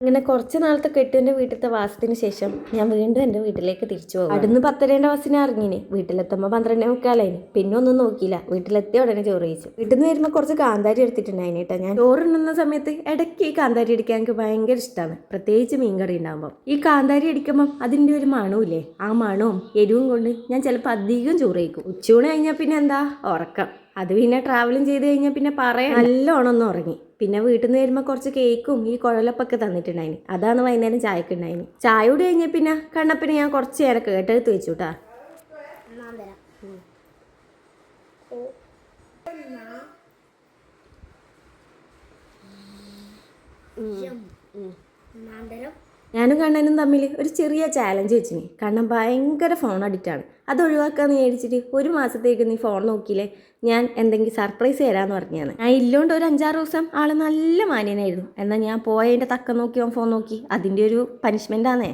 അങ്ങനെ കുറച്ച് നാളത്തെ കെട്ടുവിൻ്റെ വീട്ടിലത്തെ വാസത്തിന് ശേഷം ഞാൻ വീണ്ടും എൻ്റെ വീട്ടിലേക്ക് തിരിച്ചു പോകും. അടുന്ന് 10:30 ബസ്സിന് ഇറങ്ങിന്. വീട്ടിലെത്തുമ്പോൾ 12:45. പിന്നെ ഒന്നും നോക്കിയില്ല. വീട്ടിലെത്തിയ ഉടനെ ചോറ് കഴിച്ചു. വീട്ടിൽ നിന്ന് വരുമ്പോൾ കുറച്ച് കാന്താരി എടുത്തിട്ടുണ്ടായിന് കേട്ടോ. ഞാൻ ചോറുണ്ണുന്ന സമയത്ത് ഇടയ്ക്ക് ഈ കാന്താരി അടിക്കാൻ എനിക്ക് ഭയങ്കര ഇഷ്ടമാണ്, പ്രത്യേകിച്ച് മീൻകറി ഉണ്ടാകുമ്പോൾ. ഈ കാന്താരി അടിക്കുമ്പം അതിൻ്റെ ഒരു മണമില്ലേ, ആ മണവും എരിവും കൊണ്ട് ഞാൻ ചിലപ്പോൾ അധികം ചോറ് കഴിക്കും. ഉച്ചയൂണ് കഴിഞ്ഞാൽ പിന്നെ എന്താ ഉറക്കം. അത് പിന്നെ ട്രാവലിംഗ് ചെയ്ത് കഴിഞ്ഞാൽ പിന്നെ പറയാൻ നല്ലോണം ഒന്ന് ഉറങ്ങി. പിന്നെ വീട്ടിൽ നിന്ന് വരുമ്പോൾ കുറച്ച് കേക്കും ഈ കുഴലപ്പൊക്കെ തന്നിട്ടുണ്ടായിന്. അതാണ് വൈകുന്നേരം ചായക്ക് ഉണ്ടായിന്. ചായ കൂടി കഴിഞ്ഞാൽ പിന്നെ കണ്ണപ്പിന് ഞാൻ കുറച്ച് നേരം കേട്ടെടുത്ത് വെച്ചു കേട്ടാ. ഞാനും കണ്ണനും തമ്മിൽ ഒരു ചെറിയ ചാലഞ്ച് വെച്ചിന്. കണ്ണൻ ഭയങ്കര ഫോൺ അഡിക്റ്റാണ്. അത് ഒഴിവാക്കാന്ന് വിചാരിച്ചിട്ട് 1 മാസത്തേക്ക് നീ ഫോൺ നോക്കിയില്ലേ, ഞാൻ എന്തെങ്കിലും സർപ്രൈസ് തരാമെന്ന് പറഞ്ഞാണ്. ഞാൻ ഇല്ലോണ്ട് ഒരു 5-6 ദിവസം ആൾ നല്ല മാന്യനായിരുന്നു. എന്നാൽ ഞാൻ പോയതിൻ്റെ തക്കം നോക്കി ഫോൺ നോക്കി, അതിൻ്റെ ഒരു പനിഷ്മെൻ്റാന്നേ.